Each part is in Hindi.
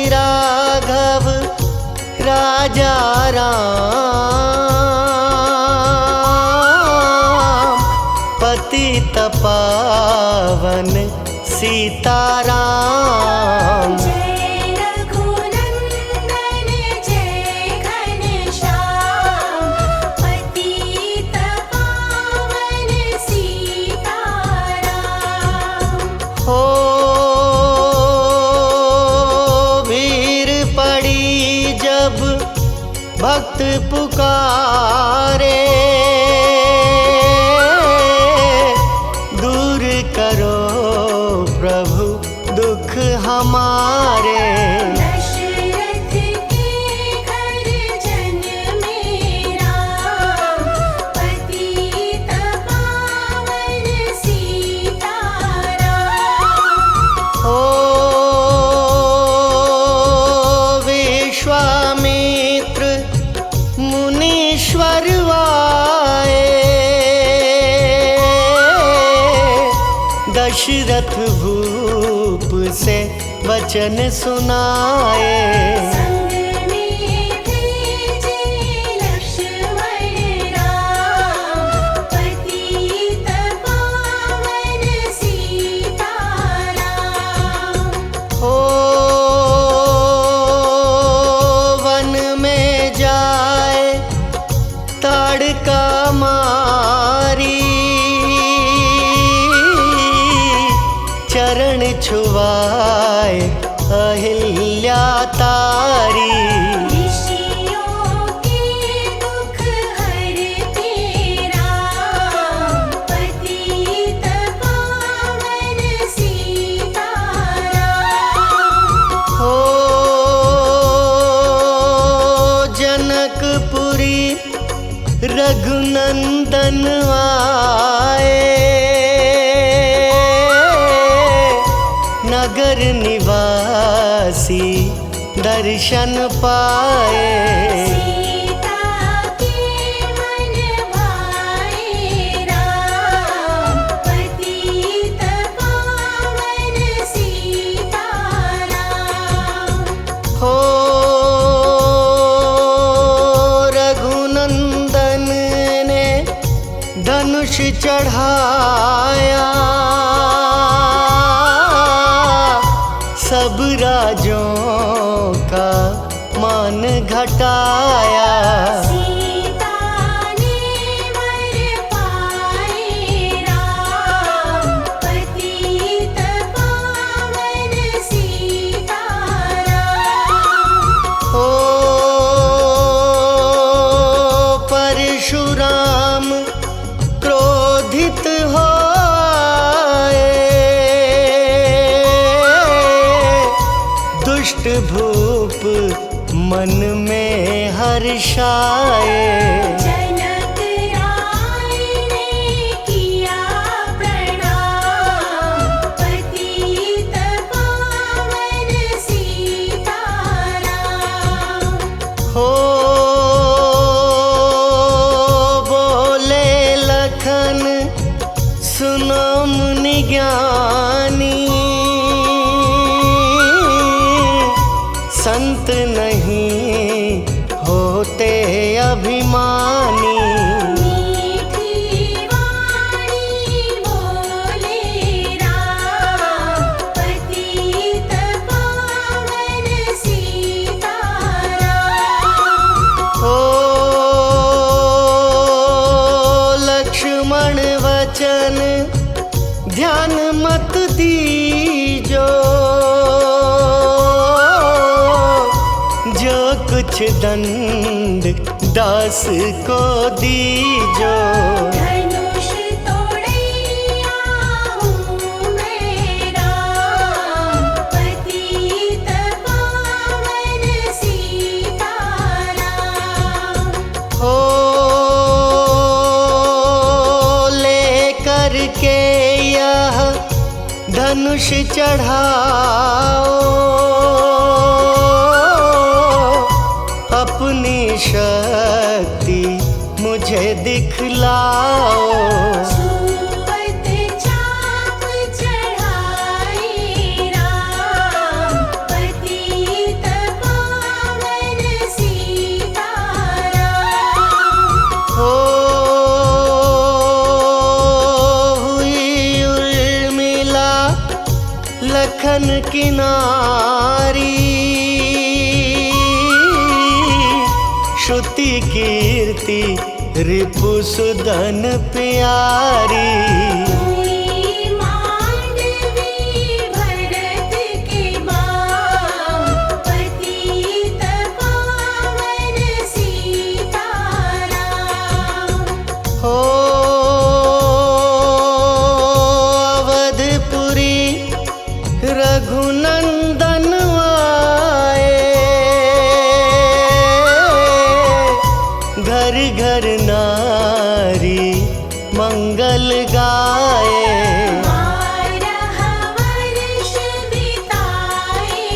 राघव राजा राम, पतित पावन सीताराम। हो भीड़ पड़ी जब भक्त पुकारे, दूर करो प्रभु दुख हमारे। दशरथ के घर जन मेरा, पतित पावन सीताराम। ओ विश्वामित्र मुनीश्वर आए, दशरथ भूप से वचन सुनाए। संग में भेजे लक्ष्मण राम, पतित पावन सीताराम। हो वन में जाए ताड़का मारी, चरण छुआए अहिल्या तारी। ऋषियों के दुख हरते राम, पतित पावन सीताराम। हो जनकपुरी रघुनंदन आए, नगर निवासी दर्शन पाए। सीता के मन भाए राम, पतित पावन सीताराम। हो रघुनंदन ने धनुष चढ़ाया, सब राजों का मान घटाया। सीता ने वर पाए राम, पतित पावन सीताराम। हो परशुराम क्रोधित हो दुष्ट भूप मन में हर्षाए। जनक राय ने किया प्रणाम, पतित पावन सीताराम। हो बोले लखन सुनो मुनि ज्ञानी, संत नहीं होते अभिमानी। मीठी वाणी बोले राम, पतित पावन सीताराम। हो लक्ष्मण वचन ध्यान मत दीजो, जो कुछ दंड दास को दीजो। धनुष तोड़ैया हूँ मैं राम, पतित पावन सीताराम। हो लेकर के यह धनुष चढ़ाओ, अपनी शक्ति मुझे दिखलाओ। छुअत चाप चढ़ाए राम, पतित किनारी, श्रुति कीर्ति रिपुसुदन प्यारी। हुई मांडवी भरत के बाम, पतित पावन सीताराम। हो अवधपुरी रघुनंदन आए, घर घर नारी मंगल गाए। बारह वर्ष बिताए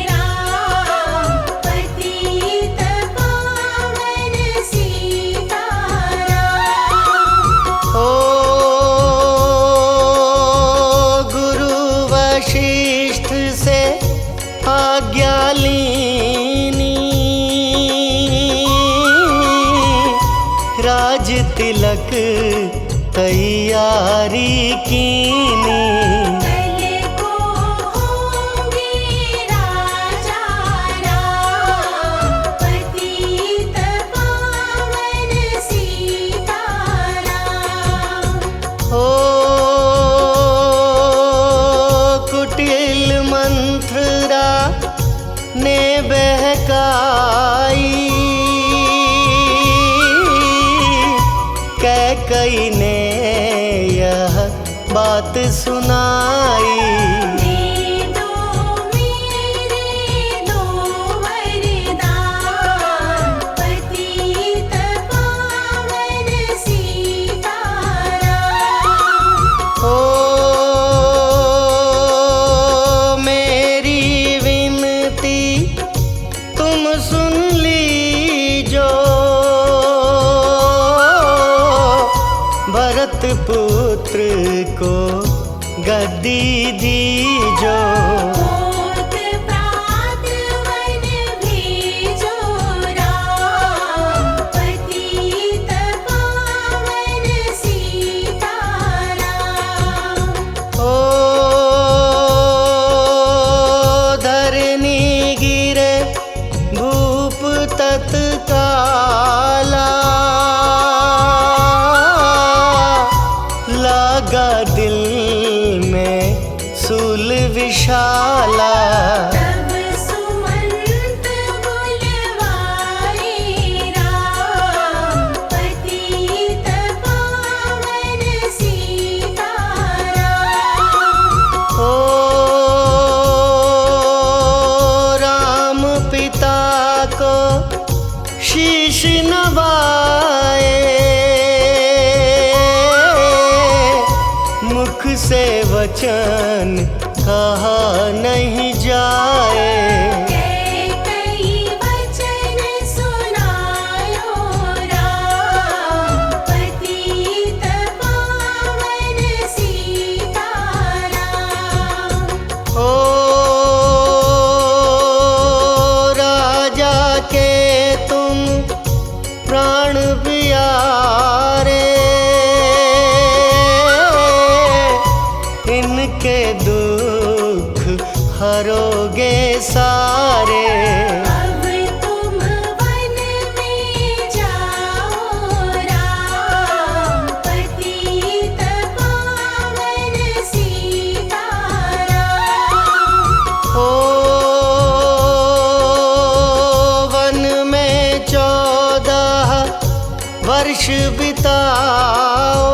राम, पतित पावन सीताराम। ओ गुरु वशिष्ठ से आज्ञा लीनी, राज तिलक तैयारी कीनी। कल को होंगे राजा राम, पतित पावन सीताराम। हो कुटिल मंथरा ने बहकाई, कैकई ने यह बात सुनाई। दे दो मेरे दो वरदान, पतित पावन सीताराम। हो मेरी विनती तुम सुन लीजो, भरत पुत्र को गद्दी दीजो। होत प्रात वन भेजो राम, पतित पावन सीताराम। ओ धरनी गिरे भूप तत्काला, लगा दिल में सूल विशाला। तब सुमंत बुलवाए राम, पतित पावन सीताराम। ओ राम पिता को शीश नवाए, मुख से वचन कहा नहीं जाए। कई वचन सुनायो राम, पतित पावन सीताराम। ओ राजा के तुम प्राण प्यारे, इनके दुख हरोगे सारे। अब तुम वन में जाओ राम, पतित पावन सीताराम। ओ वन में 14 वर्ष बिताओ,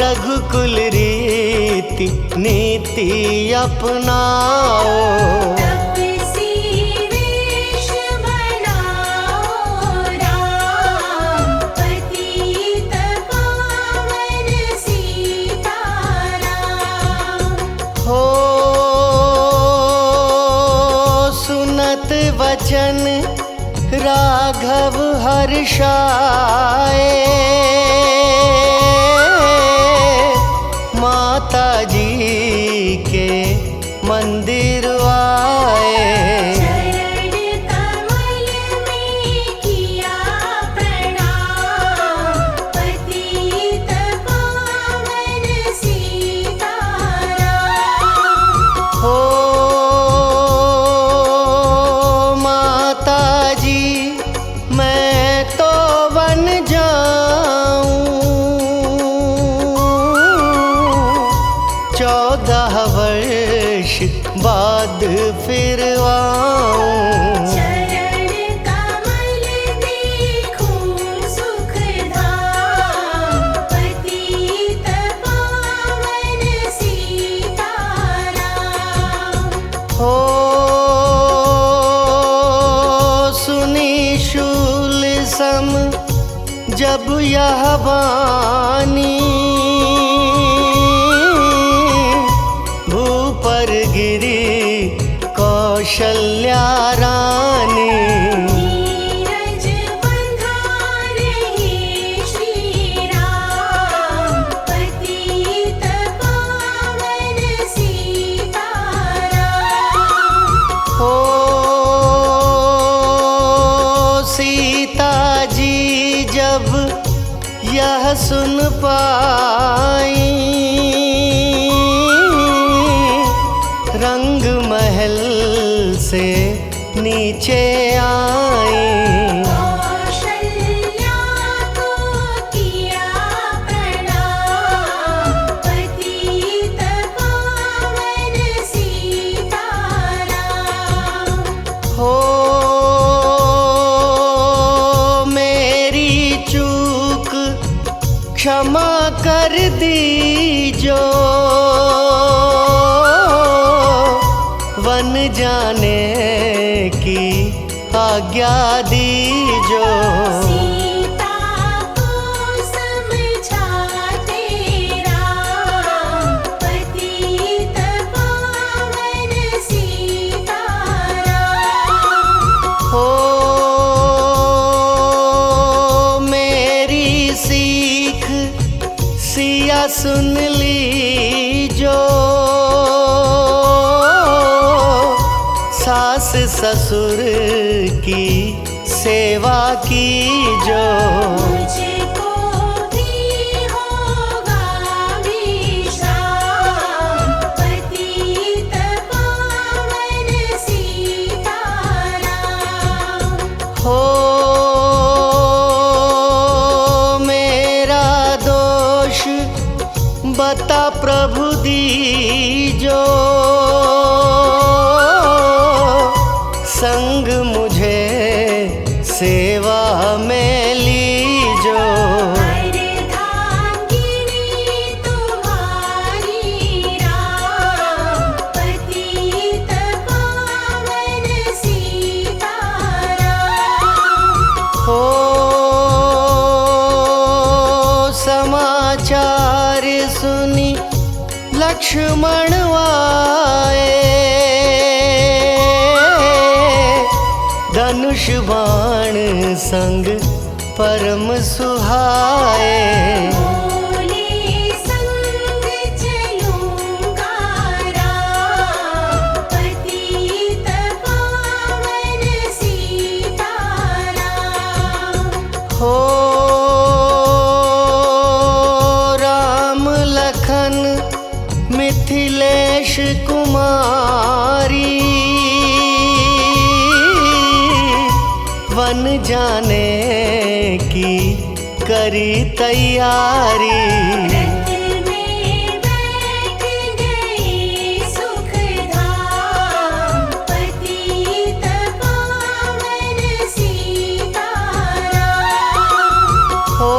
रघुकुल रीति नीति अपनाओ। तपसी वेश बनाओ राम, पतित पावन सीताराम। हो सुनत वचन राघव हर्षाए, माता जी के मंदिर आए। चरण कमल में किया प्रणाम, पतित पावन सीताराम। बाद फिर आऊं। चरण कमल देखूं सुखधाम, पतित पावन सीताराम। हो सुनी शूल सम जब यह वाणी, भूपर गिरी कौशल्या रानी। नीरज बंधारहि श्री राम, पतित पावन सीताराम। हो सीता जी जब यह सुन पाई, रंग महल से नीचे आई। कौशल्या को किया प्रणाम, पतित पावन सीताराम। हो मेरी चूक क्षमा कर दीजो, वन जाने की आज्ञा दीजो। सीता को समझाते राम, पतित पावन सीताराम। हो मेरी सीख सिया सुन लीजो, सास ससुर की सेवा कीजो। मुझको भी होगा विश्राम, पतित पावन सीताराम। हो मेरा दोष बता प्रभु दीजो, संग मुझे सेवा में लीजो। अर्धांगिनी तुम्हारी राम, पतित पावन सीताराम। हो समाचार सुनी लक्ष्मण आए, धनुष बाण संग परम सुहाए। बोले संग चलूंगा राम, पतित पावन सीताराम। हो राम लखन मिथिलेश कुमारी, वन जाने की करी तैयारी। रथ में बैठ गए सुखधाम, पतित पावन सीताराम। हो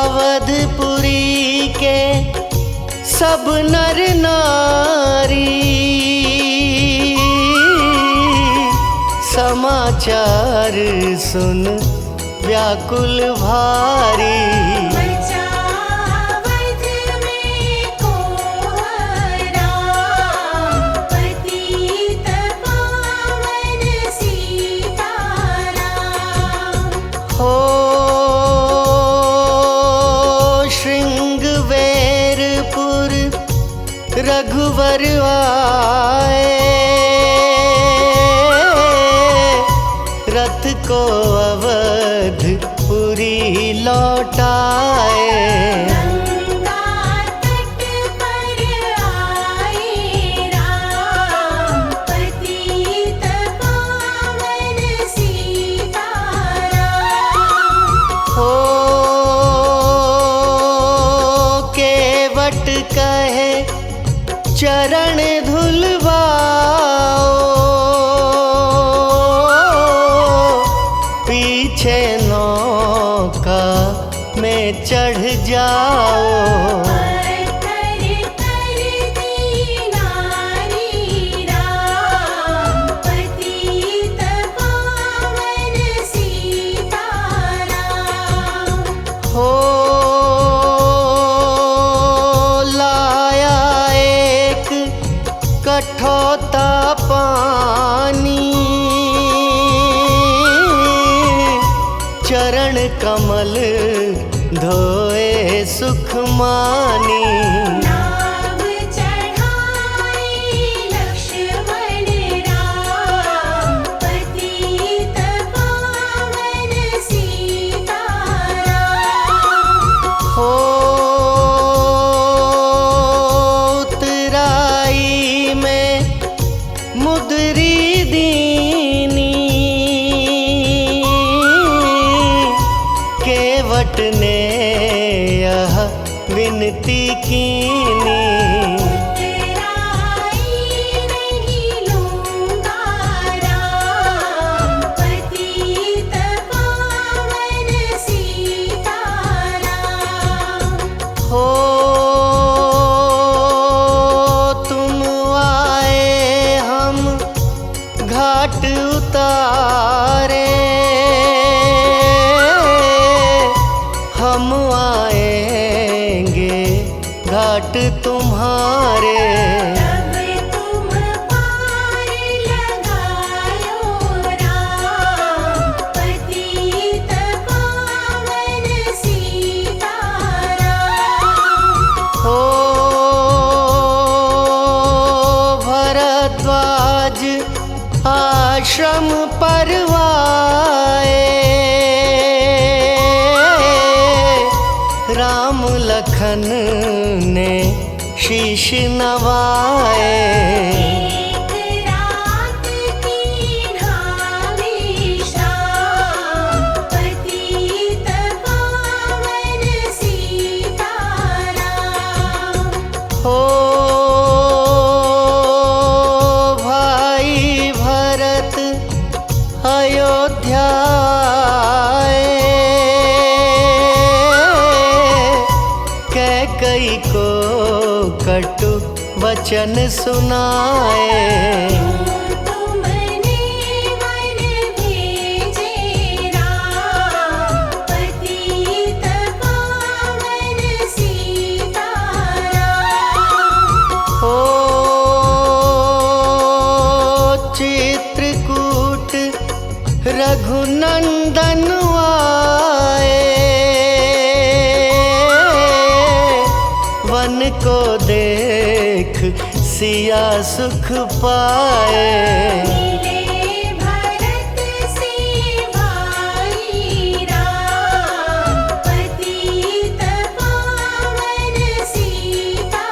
अवधपुरी के सब नर नारी, समाचार सुन व्याकुल भारी। बचावत में को राम, पतित पावन सीताराम। हो श्रृंगवेरपुर रघुवर आए, रथ को अवधपुरी लौटाए। गंगा तट पर आए राम, पतित पावन सीताराम। हो केवट कहे चरण धुलवाओ, पीछे नौका में चढ़ जाओ। पत्थर कर दीना रे राम, पतित पावन सीताराम। हो लाया एक कठौता पानी, चरण कमल धोए सुख मानी। नाव चढ़ाए लक्ष्मण राम, पतित पावन सीताराम। हो उतराई में मुदरी दीनी, केवट ने यह विनती कीनी। उतराई नहीं लूँगा राम, पतित पावन सीताराम। हो तुम आए हम घाट उतारे, हम आएंगे घाट तुम्हारे। तब तुम पार लगायो राम, पतित पावन सीताराम। हो भरद्वाज आश्रम परवाए, राम लखन ने शीश नवाए। एक रात की ढावी शाम, पतित पावन सीताराम। हो भाई भरत अयोध्या आए, कैकई को कटु वचन सुनाए। तुमने वन भेजे राम, पतित पावन सीताराम। हो चित्रकूट रघुनंदन आए, वन को देख सिया सुख पाए। मिले भरत से भाई राम, पतित पावन सीताराम।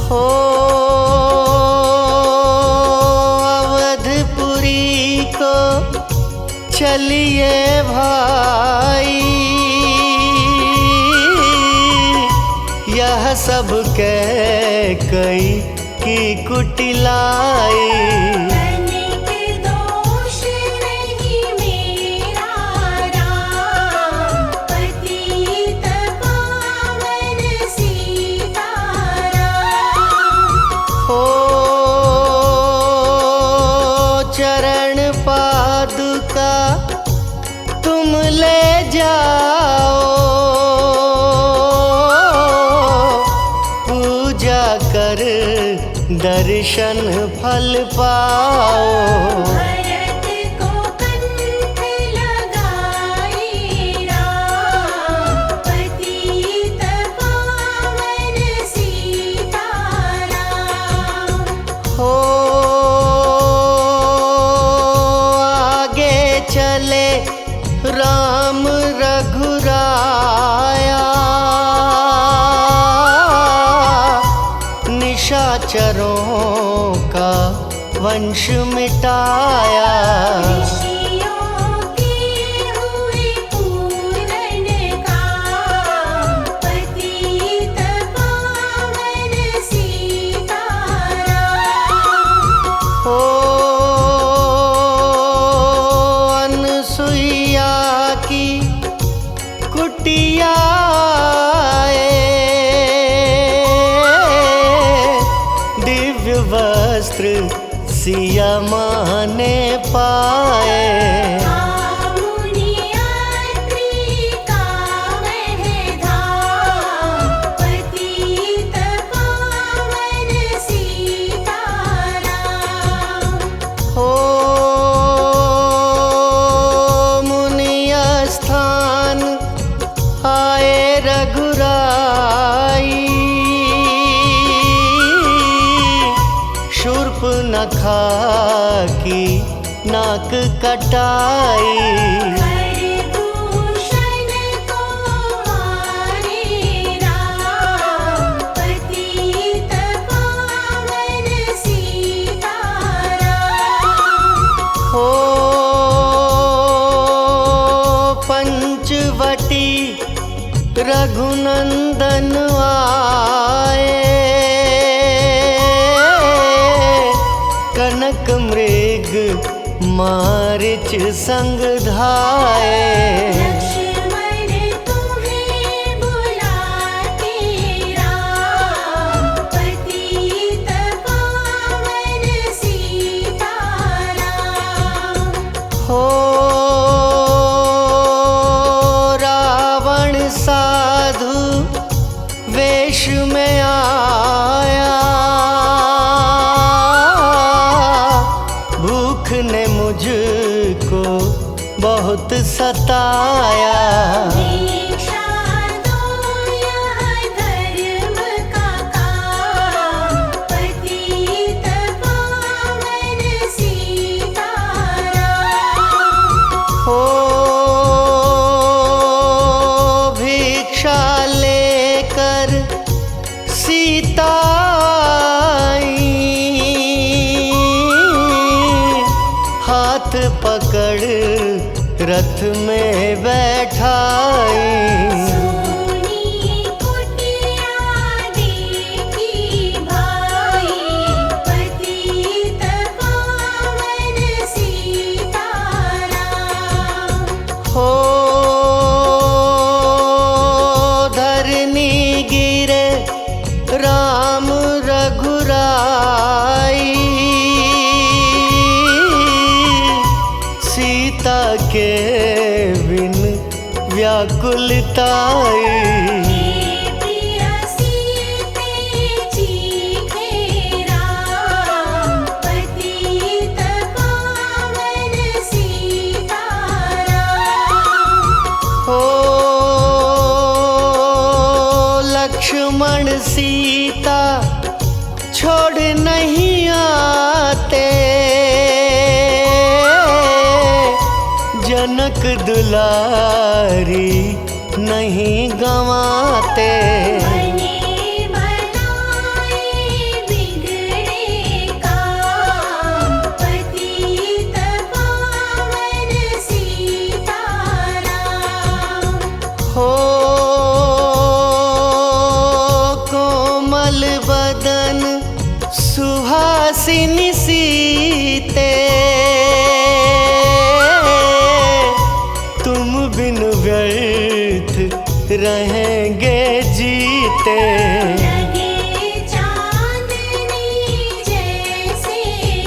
हो अवधपुरी को चलिए भाई, यह सब कैकई की कुटिलाई। तनिक दोष नहीं मेरा राम, पतित पावन सीताराम। हो चरण पादुका तुम ले जाओ, पूजा कर दर्शन फल पाओ। भरत को कंठ लगाए राम, पतित पावन सीताराम। हो आगे चले राम रघुराया, निशाचरों का वंश मिटाया। ऋषियों के हुए पूर्ण काम, पतित पावन वस्त्र सिया माने पाए। मुनि यात्री का वह धाम, पतित पावन सीताराम। हो मुनिया स्थान आए रघुराई, शूर्पनखा की नाक कटाई। खरदूषण को मारे राम, पतित पावन सीताराम। हो पंचवटी रघुनंदन आए, कनक मृग मारिच संग धाए। लक्ष्मण तुम्हें बुलाते राम, पतित पावन सीताराम। हो रावण साधु वेश में आया, भूख ने मुझको बहुत सताया। दीक्षा दो यह धर्म का काम, पतित पावन सीताराम। हो भिक्षा लेकर सीता आई, हाथ पकड़ रथ में बैठाई। सोनी कुटिया देखी भाई, पतित पावन सीताराम। हो धरनी गिरे राम रघुराई, सीता के बिन व्याकुलताई। हे प्रिय सीते चीखे राम, पतित पावन सीताराम। हो लक्ष्मण सीता छोड़ नहीं आते, जनक दुलारी नहीं गंवाते। बने बनाए बिगड़े काम, पतित पावन सीताराम। हो कोमल बदन सुहासिनी सीते, तुम बिन व्यर्थ रहेंगे जीते। लगे चांदनी जैसे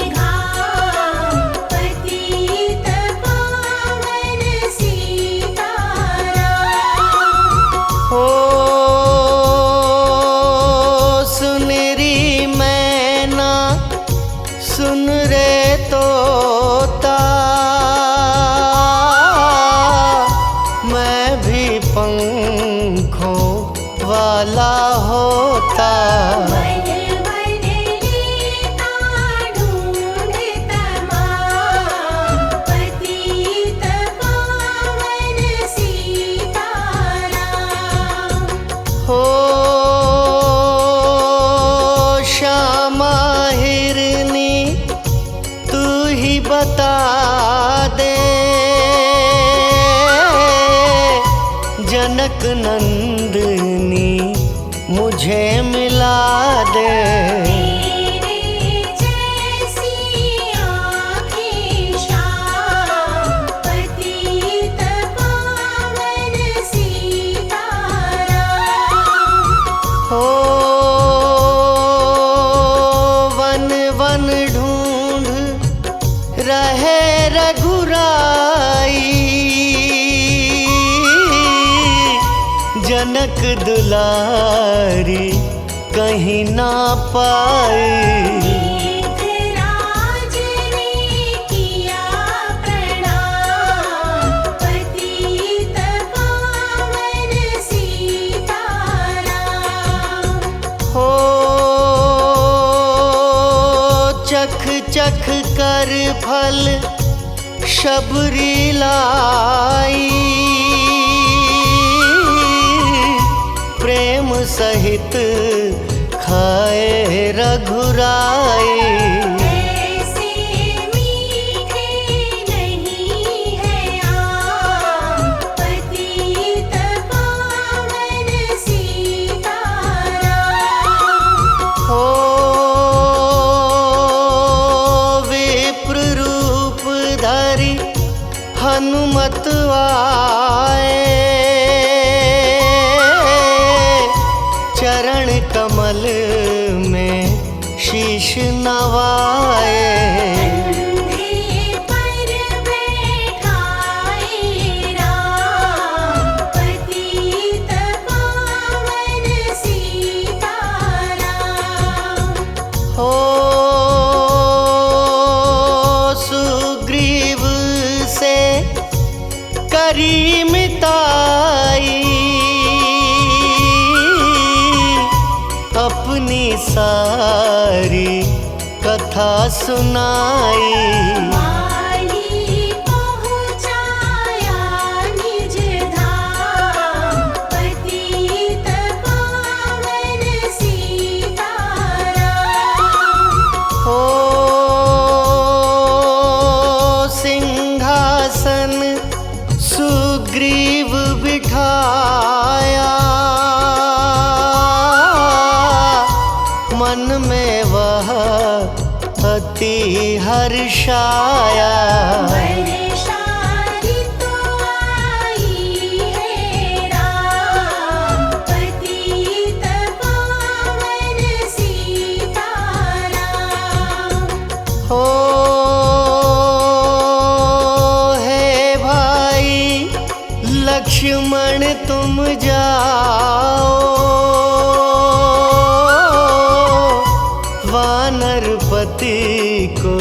घाम, पतित पावन सीताराम। हो सुनरी मैना सुन रे तोता, मैं भी पंखों वाला होता। मन मन लेता ढूंढ तमाम, पतित पावन सीताराम। हो श्यामा हिरनी तू ही बता दे, जनक नंदनी मुझे मिला दे। तेरे जैसी आँखें श्याम, पतित पावन सीताराम। हो वन वन रघुराई, जनक दुलारी कहीं ना पाई। मेघराज ने किया प्रणाम, पतित पावन सीताराम। हो चख चख कर फल शबरी लाई, प्रेम सहित खाए रघुराई। ऐसे मीठे नहीं है आम, पतित पावन सीताराम। हो विप्र रूप धरि हनुमत आए, चरण कमल में शीश नवाए। कंधे पर बैठाए राम, पतित पावन सीताराम। हो सुग्रीव से करी मिताई, अपनी सारी कथा सुनाई। माली पहुँचाया निज धाम, पतित पावन सीताराम। हो सिंहासन सुग्रीव बिठाया, मन में वह अति हर्षाया। वर्षा ऋतु आई है राम, पतित पावन सीताराम। हो हे भाई लक्ष्मण तुम जाओ, वानरपति को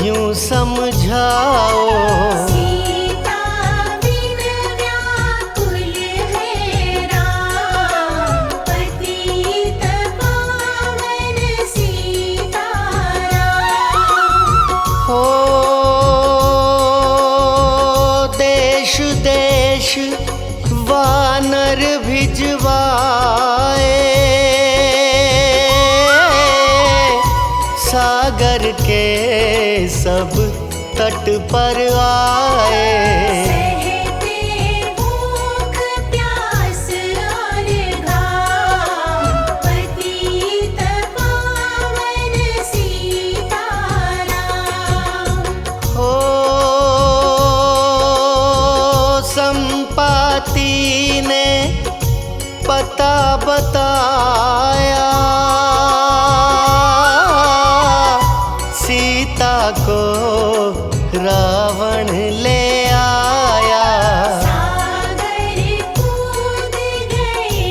यूं समझाओ। सीता बिन व्याकुल है राम, पतित पावन सीताराम। हो देश देश वानर भिजवाए, सागर के सब तट पर आए। सहते भूख प्यास और घाम, पतित पावन सीताराम। हो संपाति ने पता बताया, सीता को रावण ले आया। सागर कूद गए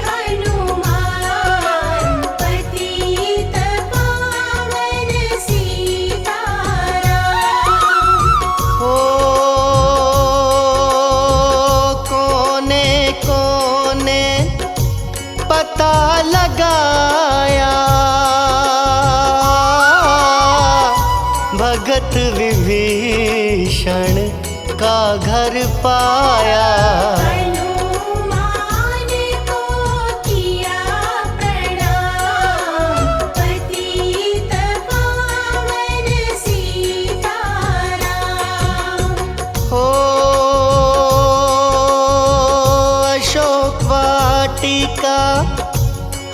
हनुमान, पतित पावन सीताराम। हो कोने कोने पता लगाया, भगत विभीषण का घर पाया। हनुमान को किया प्रणाम, पतित पावन सीताराम। हो अशोक वाटिका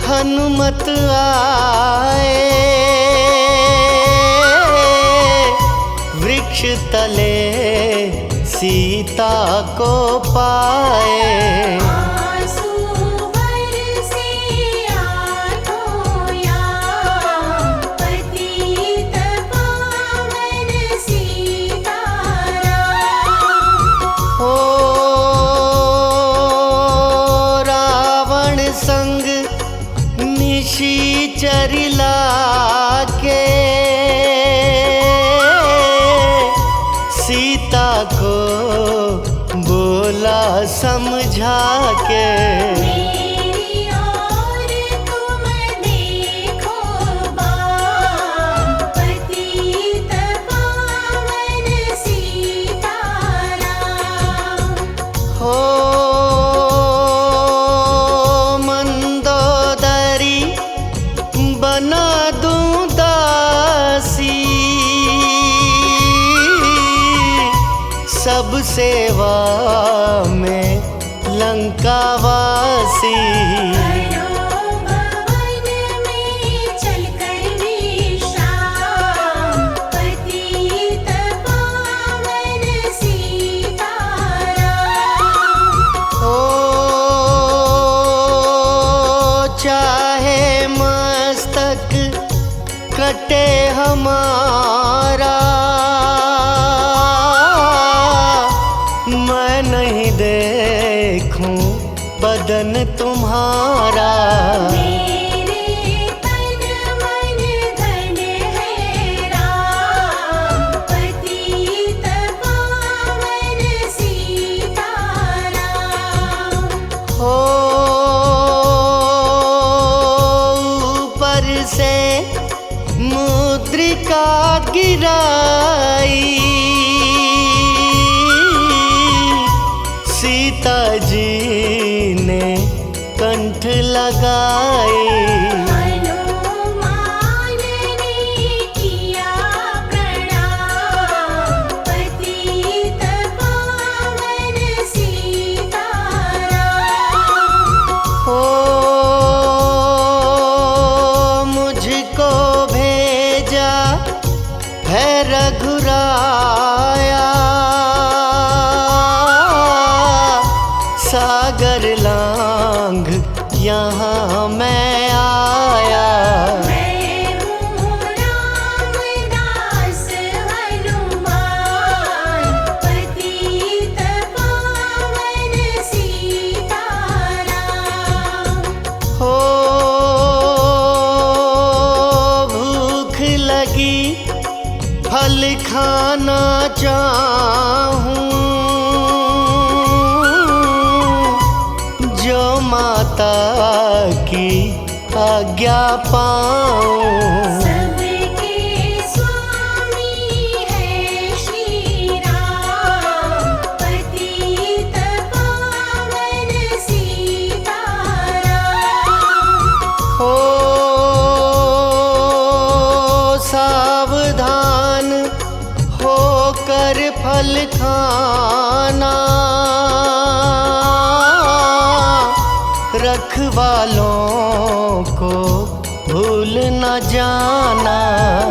हनुमत आए, वृक्ष तले सीता को पाए। आंसू बरसे आँखों याम, पतित पावन सीताराम। निशीचर लाके सीता को बोला समझा के, मेरी ओर तुम देखो बाम, पतित पावन सीताराम। हो मंदोदरी बना दूं दासी, सब सेवा में लंकावासी। करो भवन में चलकर विश्राम, पतित पावन सीताराम। ओ चाहे मस्तक कटे हमारा, मैं नहीं देखूं बदन तुम्हारा। मेरे तन मन धन है राम, पतित पावन सीताराम। हो ऊपर से मुद्रिका गिराई, सीता जी ने कंठ लगाई। हनुमान ने किया प्रणाम, पतित पावन सीताराम। हो मुझको भेजा है रघुराया, सागर लांघ यहाँ मैं आया। मैं हूँ रामदास हनुमान, पतित पावन सीताराम। हो भूख लगी फल खाना चाहूं, जो माता की आज्ञा पाऊं। सबके स्वामी है श्री राम, पतित पावन सीताराम। हो सावधान होकर फल खाना, रखवालों को भूल न जाना।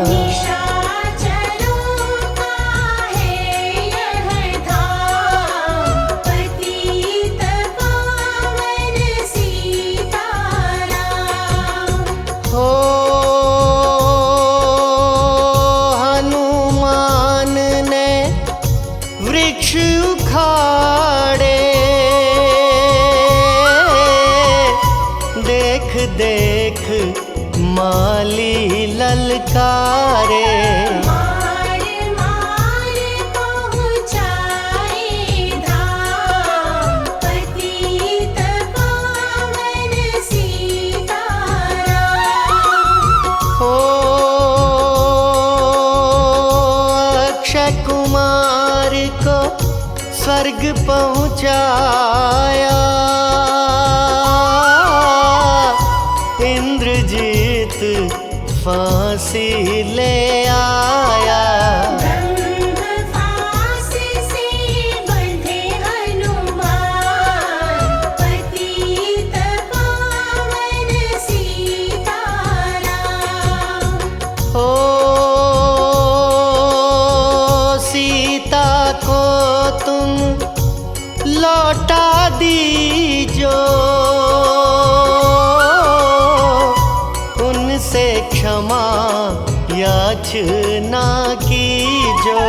निशाचरों का है यह धाम, पतित पावन सीताराम। हो हनुमान ने वृक्ष उखाड़े, देख देख माली ललकारे। मार मार पहुँचाए धाम, पतित पावन सीताराम। हो अक्षय कुमार को स्वर्ग पहुँचाया, इंद्रजीत फांसी ले आया। ब्रह्म फांस से बंधे हनुमान, पतित पावन सीताराम। हो सीता को तुम लौटा दीजो, उनसे क्षमा याचना कीजो।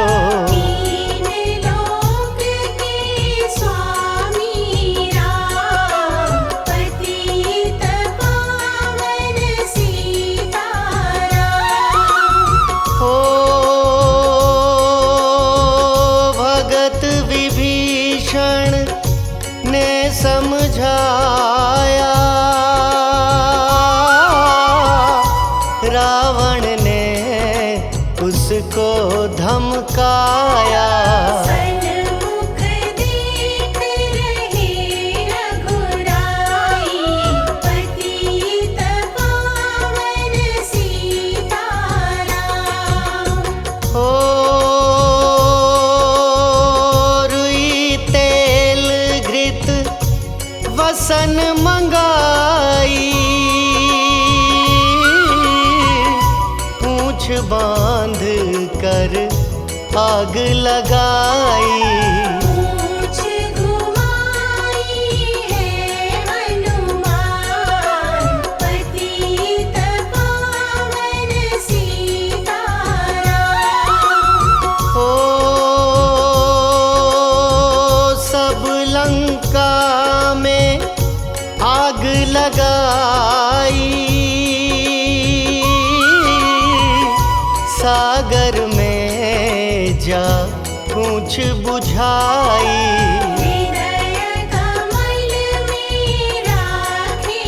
तीन लोक के स्वामी राम, पतित पावन रावण ने उसको धमकाया। सन्मुख देख रहे रघुराई, पतित पावन सीताराम। ओ रुई तेल घृत वसन मंगाई, पूंछ बांध कर आग लगाई। पूंछ घुमाई है हनुमान, पतित पावन सीताराम। ओ सब लंका में आग लगाई, सागर में जा पूंछ बुझाई। हृदय कमल में राखे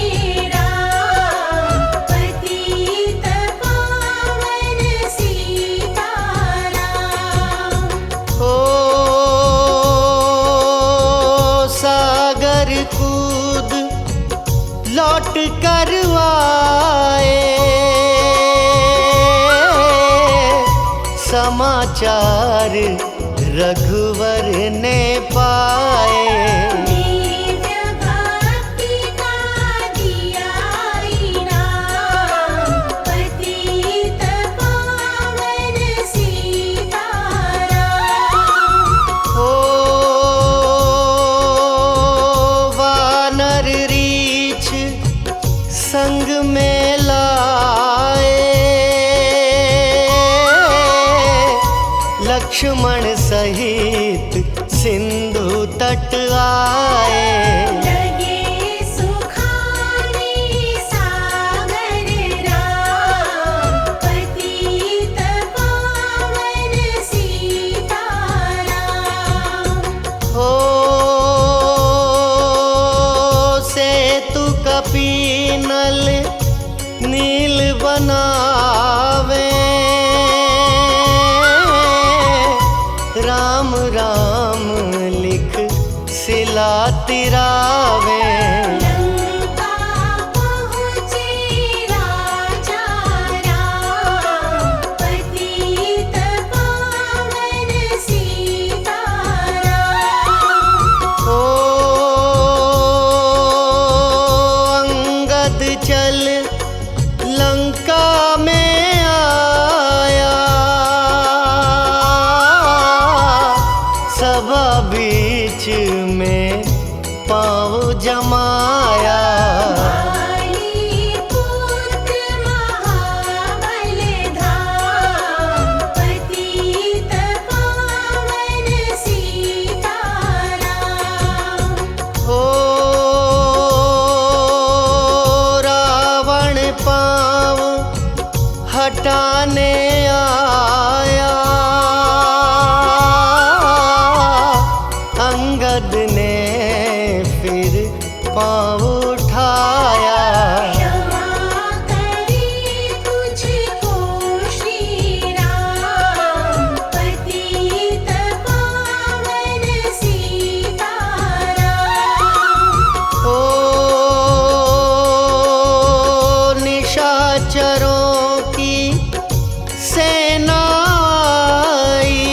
राम, पतित पावन सीताराम। ओ सागर कूद लौट कर आए, समाचार रघुवर ने पाए। दिव्य भक्ति का दिया इनाम, पतित पावन सीताराम। ओ वानर रीछ संग में लाए, लक्ष्मण सहित सिंधु तट आए। लगे सुखाने सागर राम, पतित पावन सीताराम। ओ सेतु कपीनल नील बनावे, राम राम लिख सिला तिरावे। लंका पहुँचे राजा राम, पतित पावन सीताराम। ओ अंगद चल लंका में आया, सभा बीच में पाँव जमाया। वाली पुत्र महाबल धाम, पतित पावन सीताराम। ओ रावण पाँव हटाने आया, अंगद ने फिर पाँव उठाया। क्षमा करे तुझको श्री राम, पतित पावन सीताराम। ओ निशाचरों की सेना आई,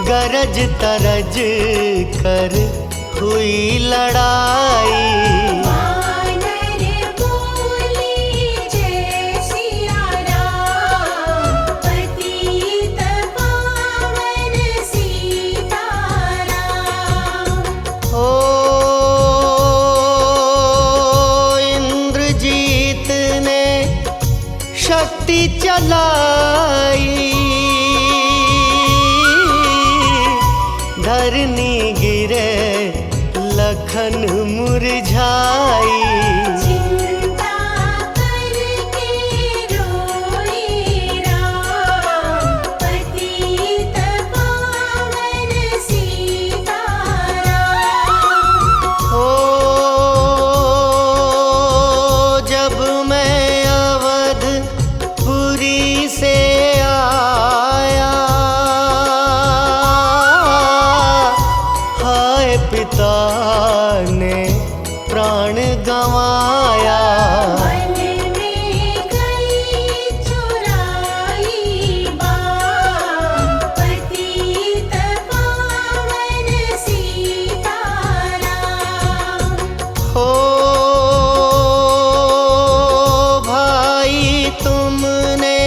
गरज तरज कर हुई लड़ाई। वानर बोले जय सिया राम, पतित पावन सीताराम। ओ इंद्रजीत ने शक्ति चलाई, धरनी गिरे लखन मुरझाई। चिंता करके रोए राम, पतित पावन सीताराम। ओ नवाया। वन में गई चुराई बाम, पतित पावन सीताराम। हो भाई तुमने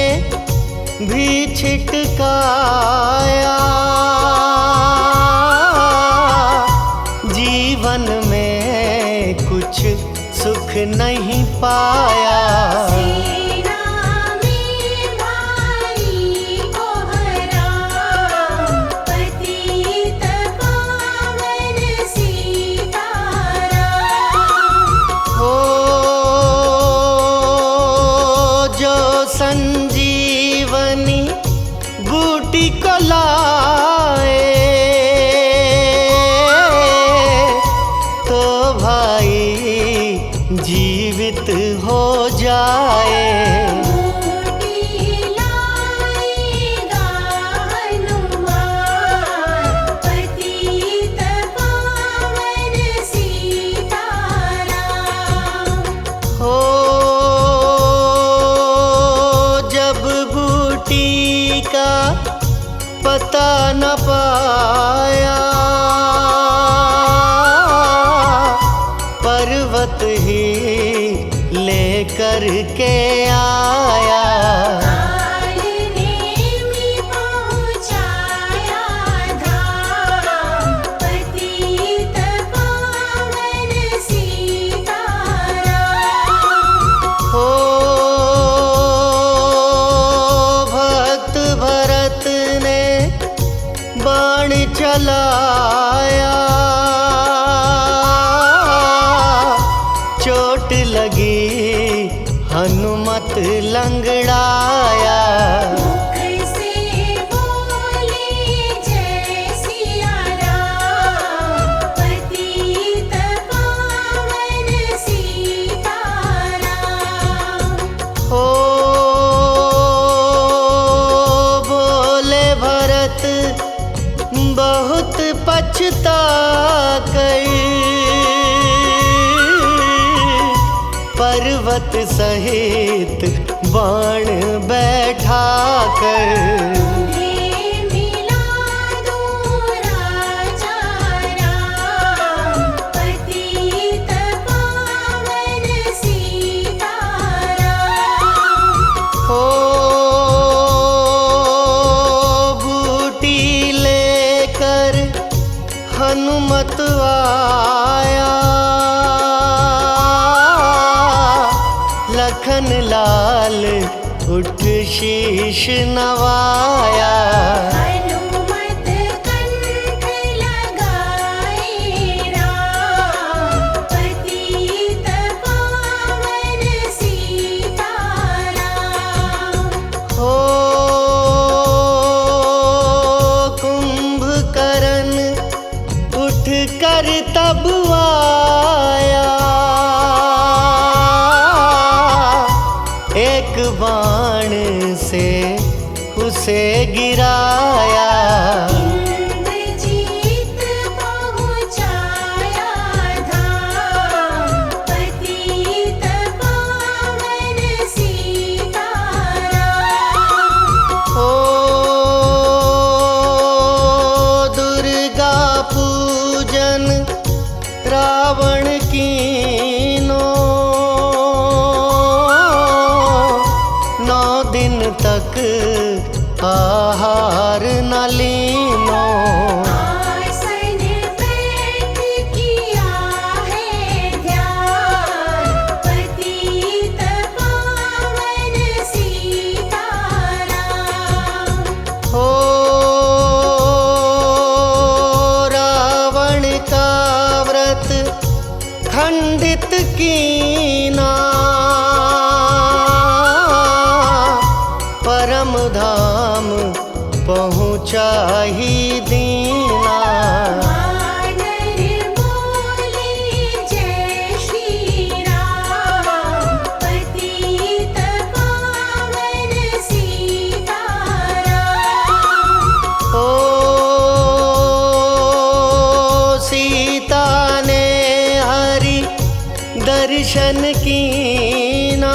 भी छिटकाया, जीवन में कुछ सुख नहीं पाया। सेना में भारी कोहराम, पतित पावन सीताराम। हो जो संजीवनी बूटी को लाए, तो भाई जीवित हो जाए। बूटी लाएगा हनुमान, पतित पावन सीताराम। हो जब बूटी का पता न पाया, पर्वत ही लेकर के आया। काल नेमि पहुँचाया धाम, पतित पावन सीताराम। हो भक्त भरत ने बाण चलाया, चोट लगी हनुमत लंगड़ाया। मुख से बोले जय सिया राम, पतित पावन सीताराम। हो बोले भरत बहुत पछता कर, पर्वत सहित बाण बैठा कर। तुम्हें मिला दूं राजा राम, पतित पावन सीताराम। हो बूटी लेकर हनुमत आया, लखन लाल उठ शीश नवाया। हनुमत कंठ लगाए राम, पतित पावन सीताराम। हो कुंभकर्ण उठ कर तब आया, एक बाण से उसे गिराया। इंद्रजीत पहुँचाया धाम, पतित पावन सीताराम। हो दुर्गा पूजन रावण कीनो, 9 दिन तक आहार न लीनो। आसन बैठ किया है ध्यान, पतित पावन सीताराम। हो रावण का व्रत खंडित कीना, परम धाम पहुँचा ही दीना। वानर बोले जय श्री राम, पतित पावन सीताराम। ओ सीता ने हरि दर्शन दर्शन कीना,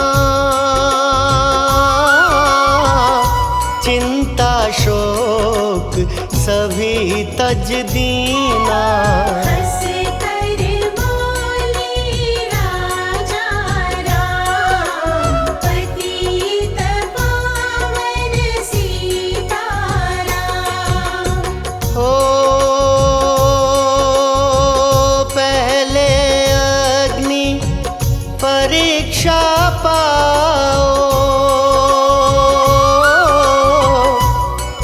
चिंता शोक सभी तज दीना। हंस कर बोले राजा राम, पतित पावन सीताराम। हो पहले अग्नि परीक्षा पाओ,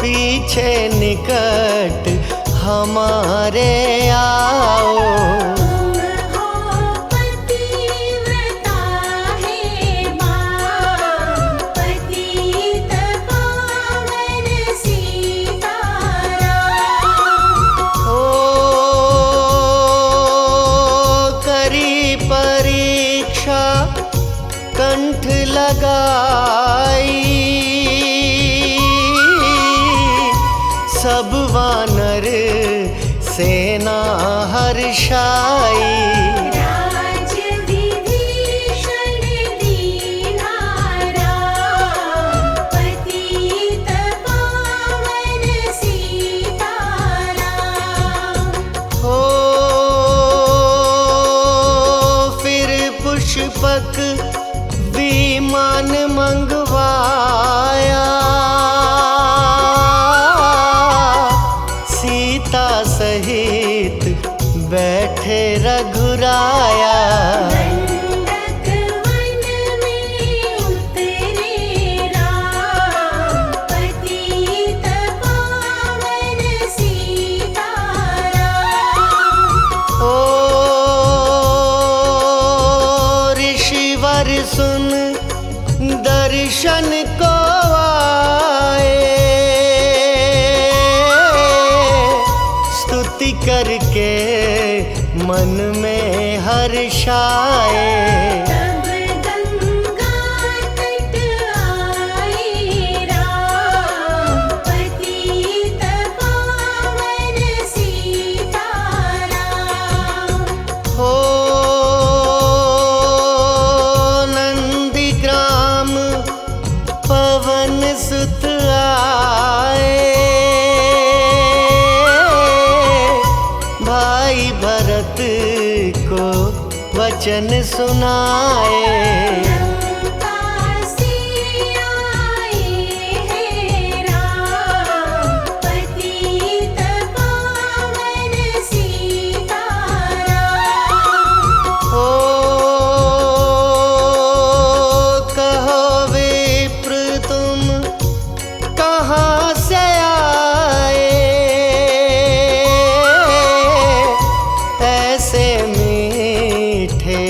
पीछे निकट हमारे आओ। तुम हो पतिव्रता हे मां, पतित पावन सीताराम। हो करी परीक्षा कंठ लगाई, सब वानर सेना हर्षाई। राज विभीषण दीना राम, पतित पावन सीताराम। हो फिर पुष्पक विमान मंगवाया, सीता सहित बैठे रघुराया। दंडक वन में उतरे राम, पतित पावन सीताराम। ओ ऋषिवर सुन दर्शन को आए, स्तुति करके मन में हर्षाए। तब गंगा तट आए राम, पतित पावन सीताराम। हो नंदीग्राम पवन सुत आए, भाई भरत को वचन सुनाए। लंका से आए हैं राम, पतित पावन सीताराम। हो कहो विप्र तुम कहाँ से आए, ऐसे मीठे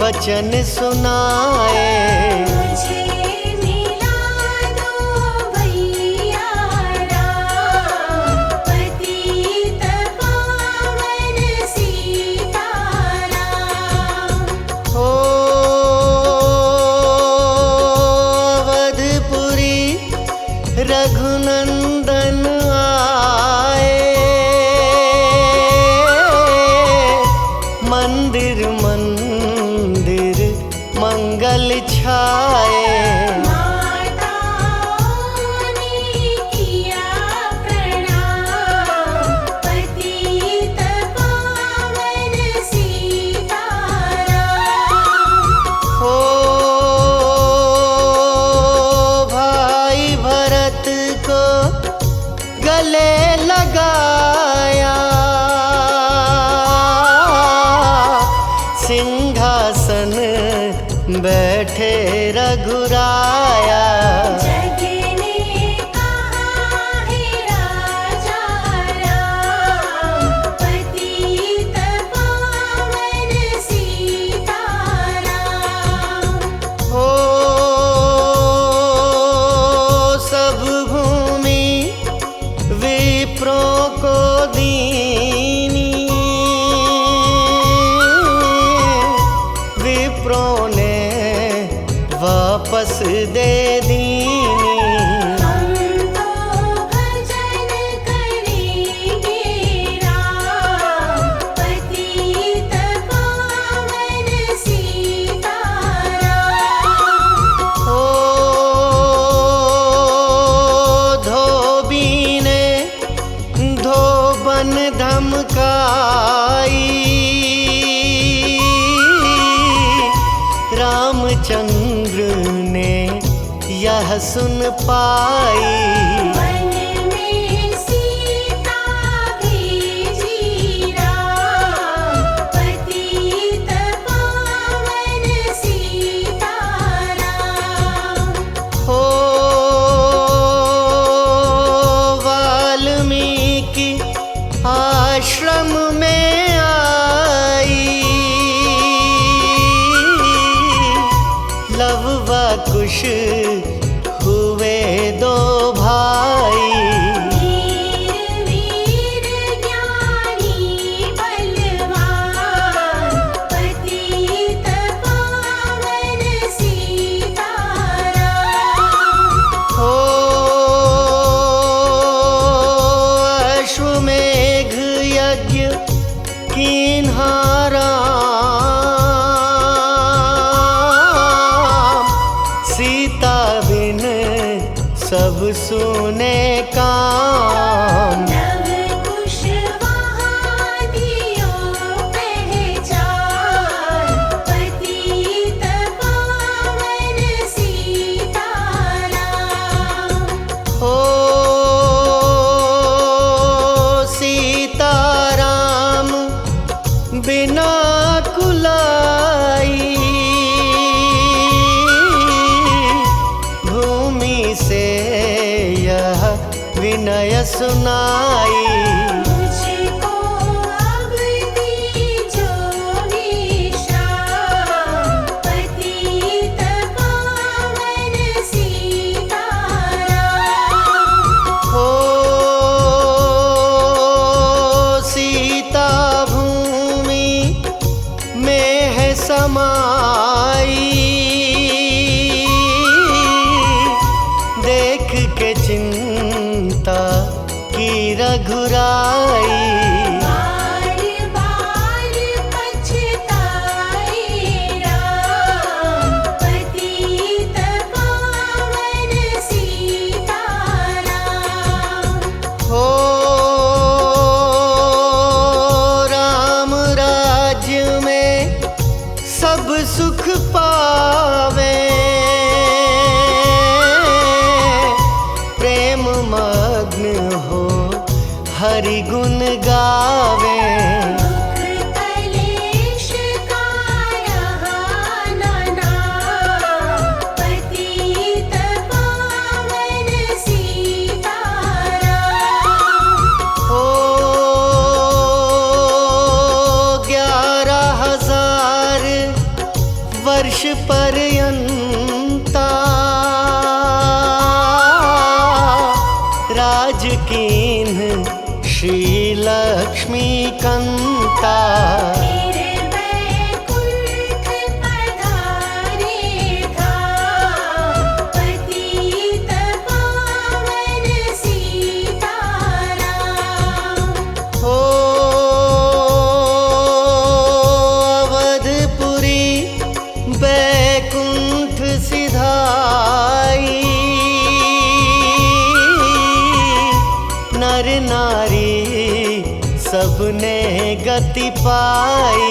वचन सुनाए। मुझे मिला दो भैया राम, पतित पावन सीताराम। हो अवधपुरी रघुनंदन आए, मंदिर मंदिर मंगल छाए। माताओं ने किया प्रणाम, पतित पावन सीताराम। हो भाई भरत को गले लगाया, सिंहासन बैठे रघुराया। जग ने कहा है राजा राम, पतित पावन सीताराम। हो सब भूमि विप्रों को दीनी, विप्रों ने वापस दे दीनी। हम तो भजन करेंगे राम, पतित पावन सीता। रामचंद्र ने यह सुन पाई। वन में सीता भेजी राम, पतित पावन सीताराम। हो वाल्मीकि आश्रम में आई, लव व कुश हुए दो भाई। वीर वीर ज्ञानी बलवान, पतित पावन सीताराम। हो अश्वमेघ यज्ञ कीन्हा राम, सीता बिन सब सुने काम। नव कुश वहाँ दियो पहचान, पतित पावन सीताराम। हो सीताराम बिना कुलाई, भूमि से यह विनय सुनाई। मुझको अब दीजो विश्राम, पतित पावन सीताराम। हो सीता भूमि में है समाई, देख के चिंता की रघुराई। बार बार पछताए राम, पतित पावन सीताराम। हो राम राज्य में सब सुख पावे, प्रेम मग्न हो हरि गुण गावे। दुख कलेश का रहा न नाम, पतित पावन सीताराम। हो 11,000 वर्ष पर्यंता राज कीन्ह श्री लक्ष्मी कंता। फिर वैकुंठ पधारे धाम, पतित पावन सीताराम। हो अवधपुरी वैकुंठ सिधाई, नर नारी सबने गति पाई।